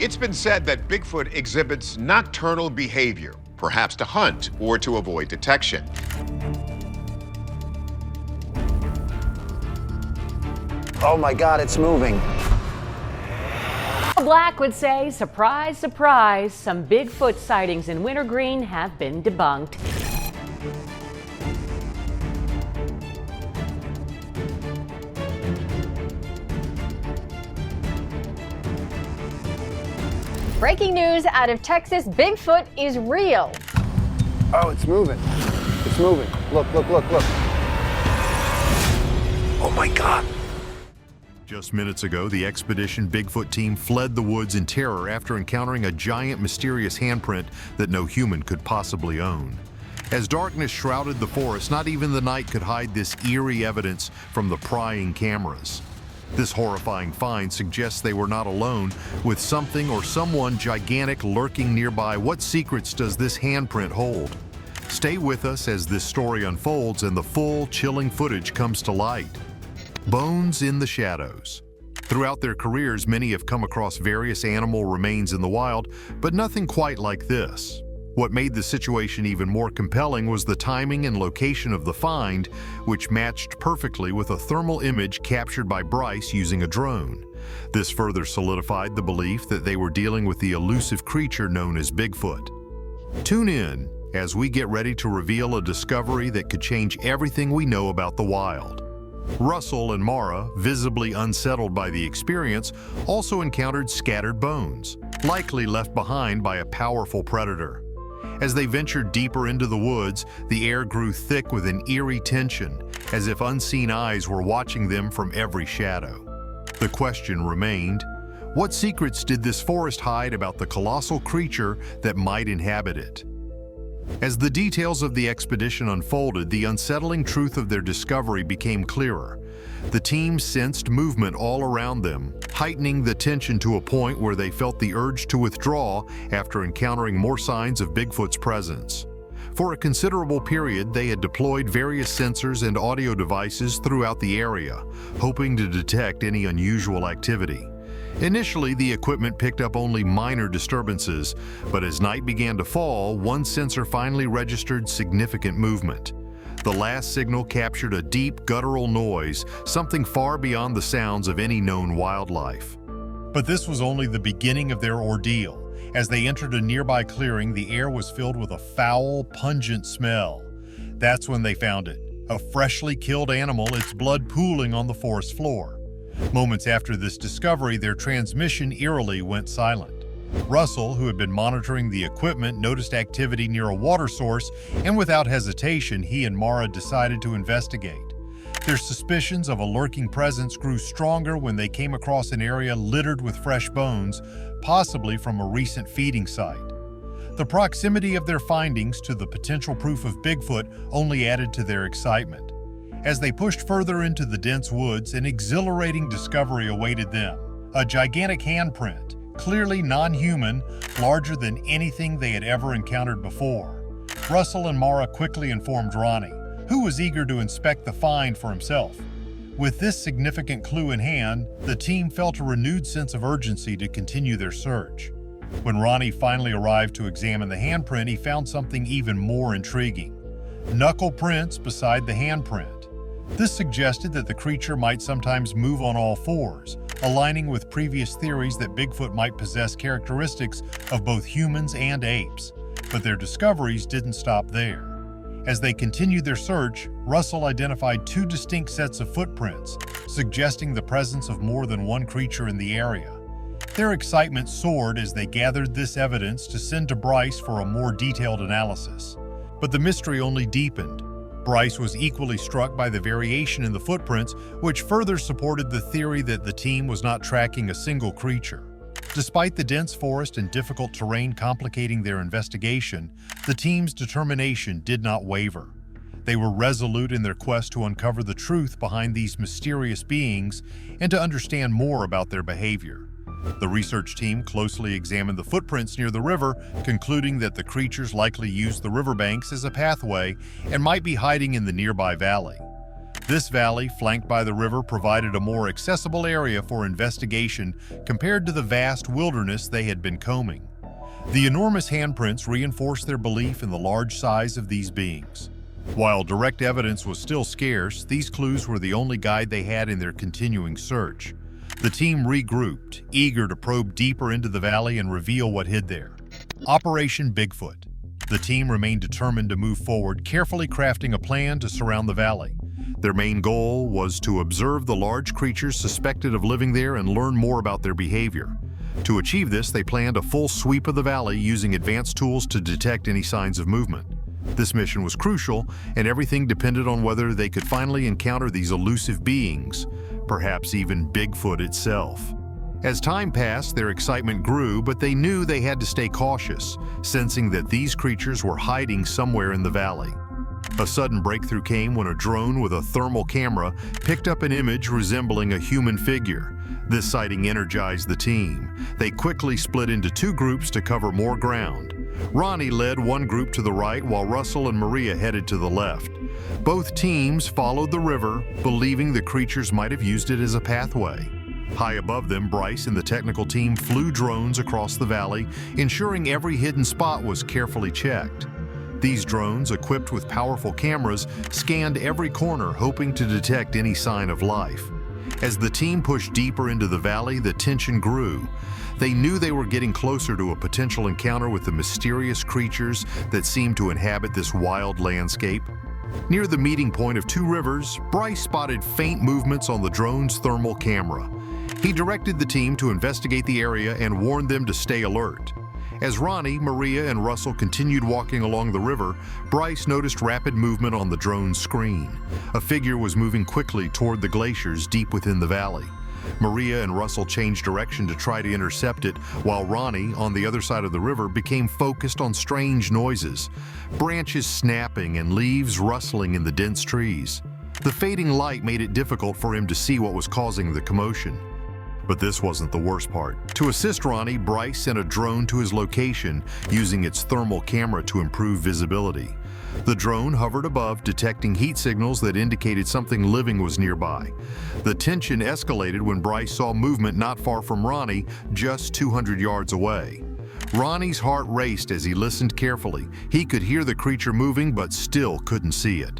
It's been said that Bigfoot exhibits nocturnal behavior, perhaps to hunt or to avoid detection. Oh my God, it's moving. Black would say, surprise, surprise, some Bigfoot sightings in Wintergreen have been debunked. Breaking news out of Texas, Bigfoot is real. Oh, it's moving. It's moving. Look, look, look, look. Oh my God. Just minutes ago, the Expedition Bigfoot team fled the woods in terror after encountering a giant, mysterious handprint that no human could possibly own. As darkness shrouded the forest, not even the night could hide this eerie evidence from the prying cameras. This horrifying find suggests they were not alone, with something or someone gigantic lurking nearby. What secrets does this handprint hold? Stay with us as this story unfolds and the full, chilling footage comes to light. Bones in the shadows. Throughout their careers, many have come across various animal remains in the wild, but nothing quite like this. What made the situation even more compelling was the timing and location of the find, which matched perfectly with a thermal image captured by Bryce using a drone. This further solidified the belief that they were dealing with the elusive creature known as Bigfoot. Tune in as we get ready to reveal a discovery that could change everything we know about the wild. Russell and Mara, visibly unsettled by the experience, also encountered scattered bones, likely left behind by a powerful predator. As they ventured deeper into the woods, the air grew thick with an eerie tension, as if unseen eyes were watching them from every shadow. The question remained, what secrets did this forest hide about the colossal creature that might inhabit it? As the details of the expedition unfolded, the unsettling truth of their discovery became clearer. The team sensed movement all around them, heightening the tension to a point where they felt the urge to withdraw after encountering more signs of Bigfoot's presence. For a considerable period, they had deployed various sensors and audio devices throughout the area, hoping to detect any unusual activity. Initially, the equipment picked up only minor disturbances, but as night began to fall, one sensor finally registered significant movement. The last signal captured a deep, guttural noise, something far beyond the sounds of any known wildlife. But this was only the beginning of their ordeal. As they entered a nearby clearing, the air was filled with a foul, pungent smell. That's when they found it, a freshly killed animal, its blood pooling on the forest floor. Moments after this discovery, their transmission eerily went silent. Russell, who had been monitoring the equipment, noticed activity near a water source, and without hesitation, he and Mara decided to investigate. Their suspicions of a lurking presence grew stronger when they came across an area littered with fresh bones, possibly from a recent feeding site. The proximity of their findings to the potential proof of Bigfoot only added to their excitement. As they pushed further into the dense woods, an exhilarating discovery awaited them. A gigantic handprint, clearly non-human, larger than anything they had ever encountered before. Russell and Mara quickly informed Ronnie, who was eager to inspect the find for himself. With this significant clue in hand, the team felt a renewed sense of urgency to continue their search. When Ronnie finally arrived to examine the handprint, he found something even more intriguing. Knuckle prints beside the handprint. This suggested that the creature might sometimes move on all fours, aligning with previous theories that Bigfoot might possess characteristics of both humans and apes. But their discoveries didn't stop there. As they continued their search, Russell identified two distinct sets of footprints, suggesting the presence of more than one creature in the area. Their excitement soared as they gathered this evidence to send to Bryce for a more detailed analysis. But the mystery only deepened. Bryce was equally struck by the variation in the footprints, which further supported the theory that the team was not tracking a single creature. Despite the dense forest and difficult terrain complicating their investigation, the team's determination did not waver. They were resolute in their quest to uncover the truth behind these mysterious beings and to understand more about their behavior. The research team closely examined the footprints near the river, concluding that the creatures likely used the riverbanks as a pathway and might be hiding in the nearby valley. This valley, flanked by the river, provided a more accessible area for investigation compared to the vast wilderness they had been combing. The enormous handprints reinforced their belief in the large size of these beings. While direct evidence was still scarce, these clues were the only guide they had in their continuing search. The team regrouped, eager to probe deeper into the valley and reveal what hid there. Operation Bigfoot. The team remained determined to move forward, carefully crafting a plan to surround the valley. Their main goal was to observe the large creatures suspected of living there and learn more about their behavior. To achieve this, they planned a full sweep of the valley using advanced tools to detect any signs of movement. This mission was crucial, and everything depended on whether they could finally encounter these elusive beings, perhaps even Bigfoot itself. As time passed, their excitement grew, but they knew they had to stay cautious, sensing that these creatures were hiding somewhere in the valley. A sudden breakthrough came when a drone with a thermal camera picked up an image resembling a human figure. This sighting energized the team. They quickly split into two groups to cover more ground. Ronnie led one group to the right while Russell and Maria headed to the left. Both teams followed the river, believing the creatures might have used it as a pathway. High above them, Bryce and the technical team flew drones across the valley, ensuring every hidden spot was carefully checked. These drones, equipped with powerful cameras, scanned every corner, hoping to detect any sign of life. As the team pushed deeper into the valley, the tension grew. They knew they were getting closer to a potential encounter with the mysterious creatures that seemed to inhabit this wild landscape. Near the meeting point of two rivers, Bryce spotted faint movements on the drone's thermal camera. He directed the team to investigate the area and warned them to stay alert. As Ronnie, Maria, and Russell continued walking along the river, Bryce noticed rapid movement on the drone's screen. A figure was moving quickly toward the glaciers deep within the valley. Maria and Russell changed direction to try to intercept it, while Ronnie, on the other side of the river, became focused on strange noises, branches snapping and leaves rustling in the dense trees. The fading light made it difficult for him to see what was causing the commotion. But this wasn't the worst part. To assist Ronnie, Bryce sent a drone to his location, using its thermal camera to improve visibility. The drone hovered above, detecting heat signals that indicated something living was nearby. The tension escalated when Bryce saw movement not far from Ronnie, just 200 yards away. Ronnie's heart raced as he listened carefully. He could hear the creature moving, but still couldn't see it.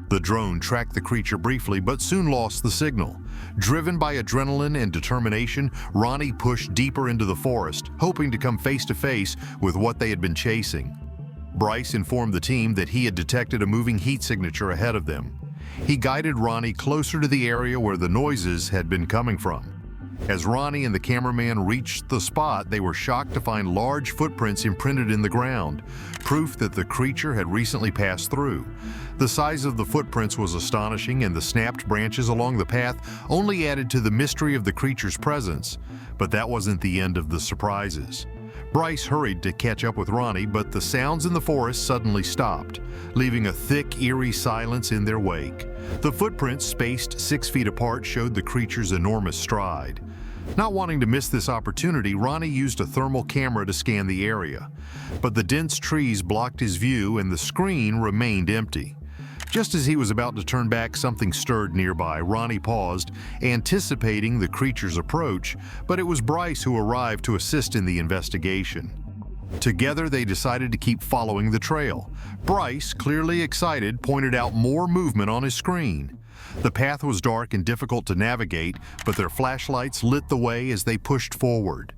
The drone tracked the creature briefly, but soon lost the signal. Driven by adrenaline and determination, Ronnie pushed deeper into the forest, hoping to come face to face with what they had been chasing. Bryce informed the team that he had detected a moving heat signature ahead of them. He guided Ronnie closer to the area where the noises had been coming from. As Ronnie and the cameraman reached the spot, they were shocked to find large footprints imprinted in the ground, proof that the creature had recently passed through. The size of the footprints was astonishing, and the snapped branches along the path only added to the mystery of the creature's presence. But that wasn't the end of the surprises. Bryce hurried to catch up with Ronnie, but the sounds in the forest suddenly stopped, leaving a thick, eerie silence in their wake. The footprints, spaced 6 feet apart, showed the creature's enormous stride. Not wanting to miss this opportunity, Ronnie used a thermal camera to scan the area. But the dense trees blocked his view and the screen remained empty. Just as he was about to turn back, something stirred nearby. Ronnie paused, anticipating the creature's approach, but it was Bryce who arrived to assist in the investigation. Together, they decided to keep following the trail. Bryce, clearly excited, pointed out more movement on his screen. The path was dark and difficult to navigate, but their flashlights lit the way as they pushed forward.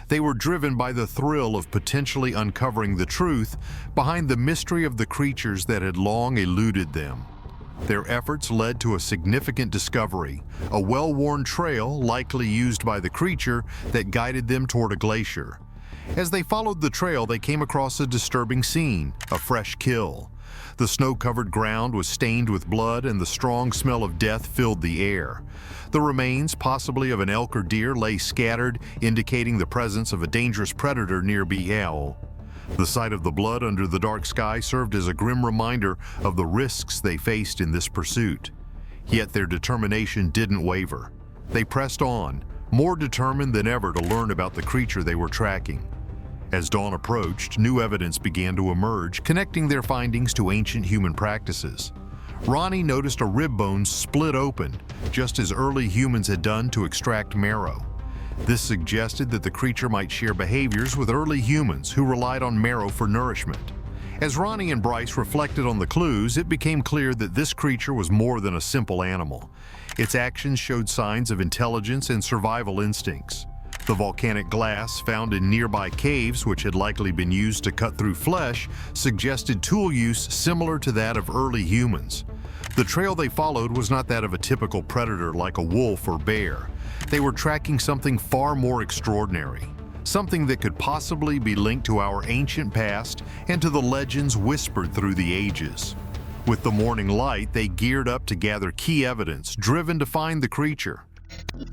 They were driven by the thrill of potentially uncovering the truth behind the mystery of the creatures that had long eluded them. Their efforts led to a significant discovery, a well-worn trail likely used by the creature that guided them toward a glacier. As they followed the trail, they came across a disturbing scene, a fresh kill. The snow-covered ground was stained with blood, and the strong smell of death filled the air. The remains, possibly of an elk or deer, lay scattered, indicating the presence of a dangerous predator near Owl. The sight of the blood under the dark sky served as a grim reminder of the risks they faced in this pursuit. Yet their determination didn't waver. They pressed on, more determined than ever to learn about the creature they were tracking. As dawn approached, new evidence began to emerge, connecting their findings to ancient human practices. Ronnie noticed a rib bone split open, just as early humans had done to extract marrow. This suggested that the creature might share behaviors with early humans who relied on marrow for nourishment. As Ronnie and Bryce reflected on the clues, it became clear that this creature was more than a simple animal. Its actions showed signs of intelligence and survival instincts. The volcanic glass found in nearby caves, which had likely been used to cut through flesh, suggested tool use similar to that of early humans. The trail they followed was not that of a typical predator like a wolf or bear. They were tracking something far more extraordinary, something that could possibly be linked to our ancient past and to the legends whispered through the ages. With the morning light, they geared up to gather key evidence, driven to find the creature.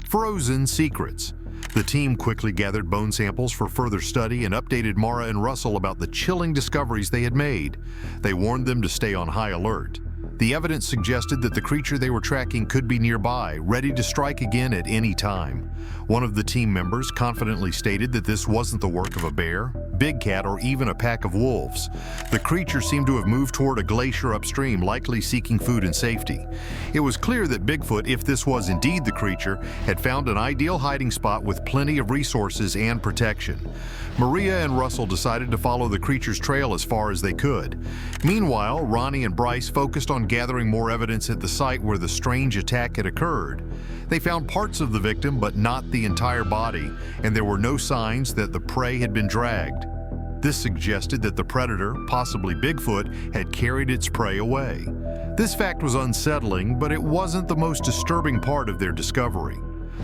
Frozen secrets. The team quickly gathered bone samples for further study and updated Mara and Russell about the chilling discoveries they had made. They warned them to stay on high alert. The evidence suggested that the creature they were tracking could be nearby, ready to strike again at any time. One of the team members confidently stated that this wasn't the work of a bear, big cat, or even a pack of wolves. The creature seemed to have moved toward a glacier upstream, likely seeking food and safety. It was clear that Bigfoot, if this was indeed the creature, had found an ideal hiding spot with plenty of resources and protection. Maria and Russell decided to follow the creature's trail as far as they could. Meanwhile, Ronnie and Bryce focused on gathering more evidence at the site where the strange attack had occurred. They found parts of the victim, but not the entire body, and there were no signs that the prey had been dragged. This suggested that the predator, possibly Bigfoot, had carried its prey away. This fact was unsettling, but it wasn't the most disturbing part of their discovery.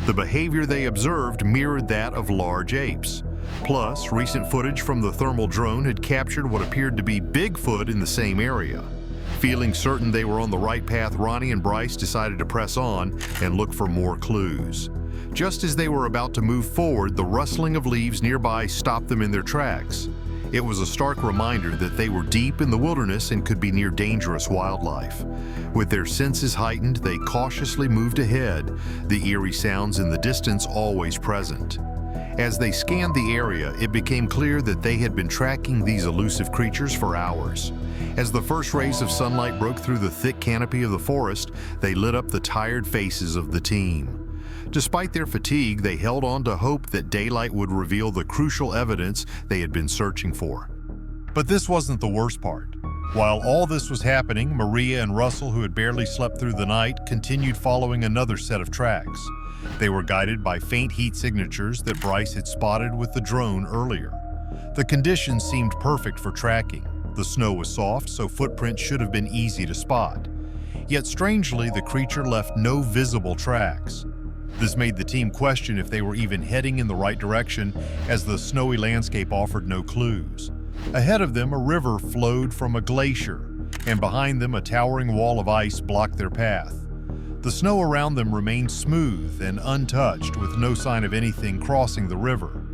The behavior they observed mirrored that of large apes. Plus, recent footage from the thermal drone had captured what appeared to be Bigfoot in the same area. Feeling certain they were on the right path, Ronnie and Bryce decided to press on and look for more clues. Just as they were about to move forward, the rustling of leaves nearby stopped them in their tracks. It was a stark reminder that they were deep in the wilderness and could be near dangerous wildlife. With their senses heightened, they cautiously moved ahead, the eerie sounds in the distance always present. As they scanned the area, it became clear that they had been tracking these elusive creatures for hours. As the first rays of sunlight broke through the thick canopy of the forest, they lit up the tired faces of the team. Despite their fatigue, they held on to hope that daylight would reveal the crucial evidence they had been searching for. But this wasn't the worst part. While all this was happening, Maria and Russell, who had barely slept through the night, continued following another set of tracks. They were guided by faint heat signatures that Bryce had spotted with the drone earlier. The conditions seemed perfect for tracking. The snow was soft, so footprints should have been easy to spot. Yet strangely, the creature left no visible tracks. This made the team question if they were even heading in the right direction, as the snowy landscape offered no clues. Ahead of them, a river flowed from a glacier, and behind them, a towering wall of ice blocked their path. The snow around them remained smooth and untouched, with no sign of anything crossing the river.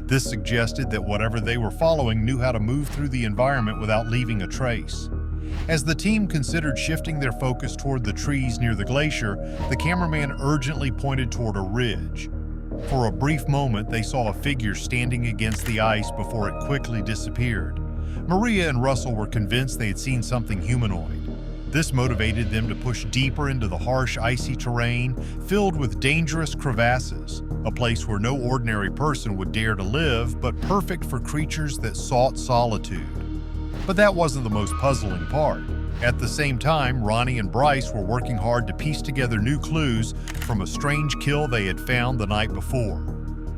This suggested that whatever they were following knew how to move through the environment without leaving a trace. As the team considered shifting their focus toward the trees near the glacier, the cameraman urgently pointed toward a ridge. For a brief moment, they saw a figure standing against the ice before it quickly disappeared. Maria and Russell were convinced they had seen something humanoid. This motivated them to push deeper into the harsh, icy terrain filled with dangerous crevasses, a place where no ordinary person would dare to live, but perfect for creatures that sought solitude. But that wasn't the most puzzling part. At the same time, Ronnie and Bryce were working hard to piece together new clues from a strange kill they had found the night before.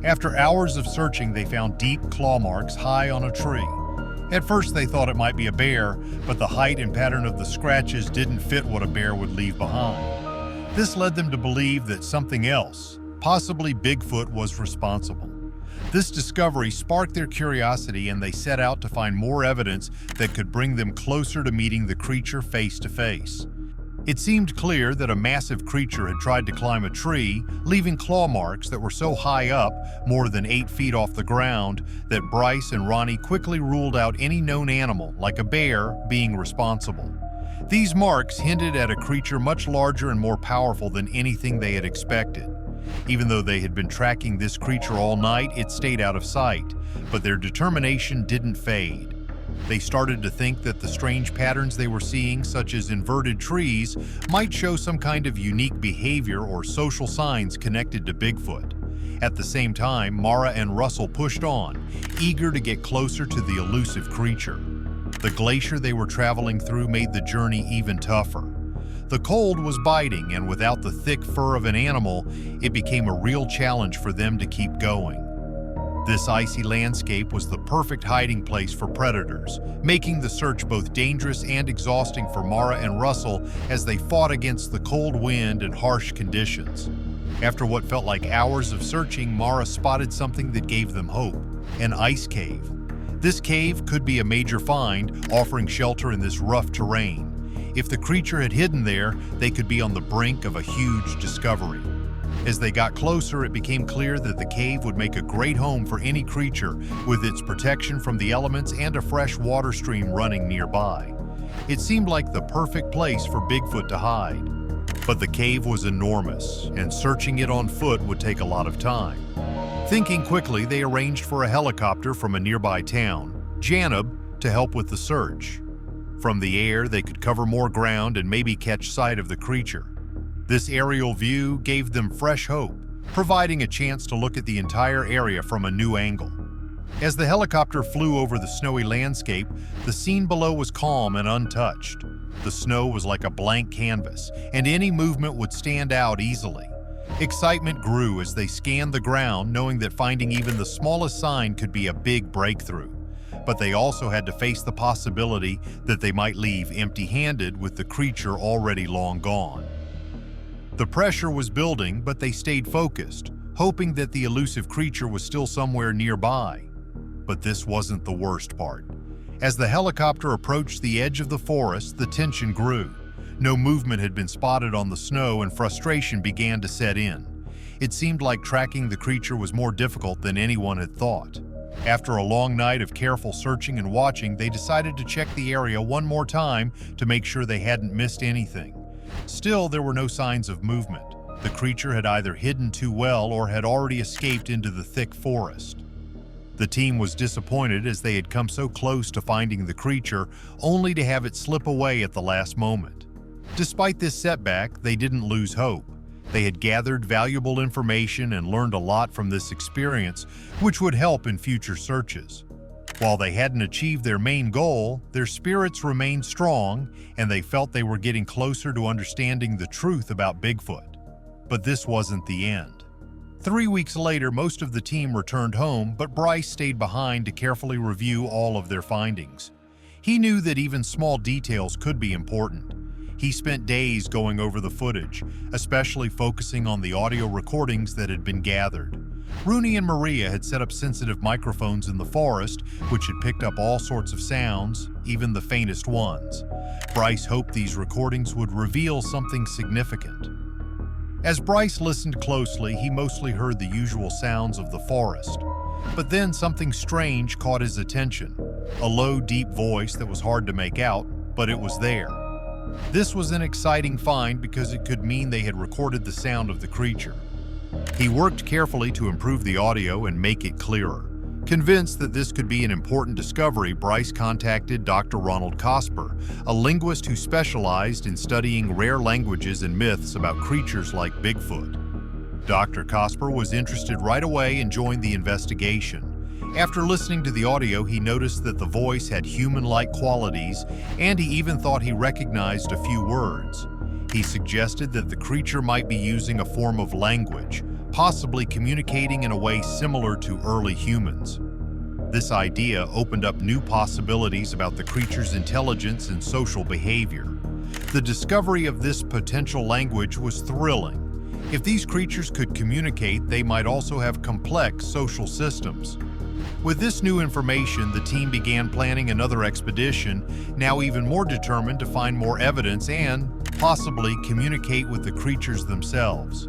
After hours of searching, they found deep claw marks high on a tree. At first, they thought it might be a bear, but the height and pattern of the scratches didn't fit what a bear would leave behind. This led them to believe that something else, possibly Bigfoot, was responsible. This discovery sparked their curiosity, and they set out to find more evidence that could bring them closer to meeting the creature face to face. It seemed clear that a massive creature had tried to climb a tree, leaving claw marks that were so high up, more than 8 feet off the ground, that Bryce and Ronnie quickly ruled out any known animal, like a bear, being responsible. These marks hinted at a creature much larger and more powerful than anything they had expected. Even though they had been tracking this creature all night, it stayed out of sight, but their determination didn't fade. They started to think that the strange patterns they were seeing, such as inverted trees, might show some kind of unique behavior or social signs connected to Bigfoot. At the same time, Mara and Russell pushed on, eager to get closer to the elusive creature. The glacier they were traveling through made the journey even tougher. The cold was biting, and without the thick fur of an animal, it became a real challenge for them to keep going. This icy landscape was the perfect hiding place for predators, making the search both dangerous and exhausting for Mara and Russell as they fought against the cold wind and harsh conditions. After what felt like hours of searching, Mara spotted something that gave them hope: an ice cave. This cave could be a major find, offering shelter in this rough terrain. If the creature had hidden there, they could be on the brink of a huge discovery. As they got closer, it became clear that the cave would make a great home for any creature, with its protection from the elements and a fresh water stream running nearby. It seemed like the perfect place for Bigfoot to hide. But the cave was enormous, and searching it on foot would take a lot of time. Thinking quickly, they arranged for a helicopter from a nearby town, Janub, to help with the search. From the air, they could cover more ground and maybe catch sight of the creature. This aerial view gave them fresh hope, providing a chance to look at the entire area from a new angle. As the helicopter flew over the snowy landscape, the scene below was calm and untouched. The snow was like a blank canvas, and any movement would stand out easily. Excitement grew as they scanned the ground, knowing that finding even the smallest sign could be a big breakthrough. But they also had to face the possibility that they might leave empty-handed with the creature already long gone. The pressure was building, but they stayed focused, hoping that the elusive creature was still somewhere nearby. But this wasn't the worst part. As the helicopter approached the edge of the forest, the tension grew. No movement had been spotted on the snow, and frustration began to set in. It seemed like tracking the creature was more difficult than anyone had thought. After a long night of careful searching and watching, they decided to check the area one more time to make sure they hadn't missed anything. Still, there were no signs of movement. The creature had either hidden too well or had already escaped into the thick forest. The team was disappointed as they had come so close to finding the creature, only to have it slip away at the last moment. Despite this setback, they didn't lose hope. They had gathered valuable information and learned a lot from this experience, which would help in future searches. While they hadn't achieved their main goal, their spirits remained strong, and they felt they were getting closer to understanding the truth about Bigfoot. But this wasn't the end. 3 weeks later, most of the team returned home, but Bryce stayed behind to carefully review all of their findings. He knew that even small details could be important. He spent days going over the footage, especially focusing on the audio recordings that had been gathered. Rooney and Maria had set up sensitive microphones in the forest, which had picked up all sorts of sounds, even the faintest ones. Bryce hoped these recordings would reveal something significant. As Bryce listened closely, he mostly heard the usual sounds of the forest. But then something strange caught his attention. A low, deep voice that was hard to make out, but it was there. This was an exciting find because it could mean they had recorded the sound of the creature. He worked carefully to improve the audio and make it clearer. Convinced that this could be an important discovery, Bryce contacted Dr. Ronald Cosper, a linguist who specialized in studying rare languages and myths about creatures like Bigfoot. Dr. Cosper was interested right away and joined the investigation. After listening to the audio, he noticed that the voice had human-like qualities, and he even thought he recognized a few words. He suggested that the creature might be using a form of language, possibly communicating in a way similar to early humans. This idea opened up new possibilities about the creature's intelligence and social behavior. The discovery of this potential language was thrilling. If these creatures could communicate, they might also have complex social systems. With this new information, the team began planning another expedition, now even more determined to find more evidence and possibly communicate with the creatures themselves.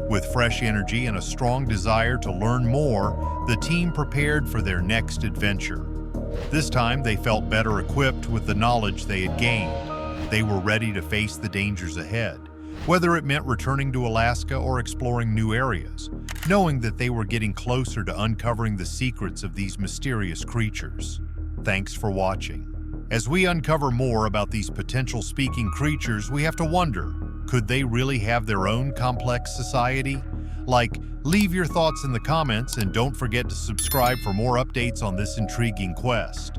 With fresh energy and a strong desire to learn more, the team prepared for their next adventure. This time, they felt better equipped with the knowledge they had gained. They were ready to face the dangers ahead, whether it meant returning to Alaska or exploring new areas, knowing that they were getting closer to uncovering the secrets of these mysterious creatures. Thanks for watching. As we uncover more about these potential speaking creatures, we have to wonder, could they really have their own complex society? Leave your thoughts in the comments and don't forget to subscribe for more updates on this intriguing quest.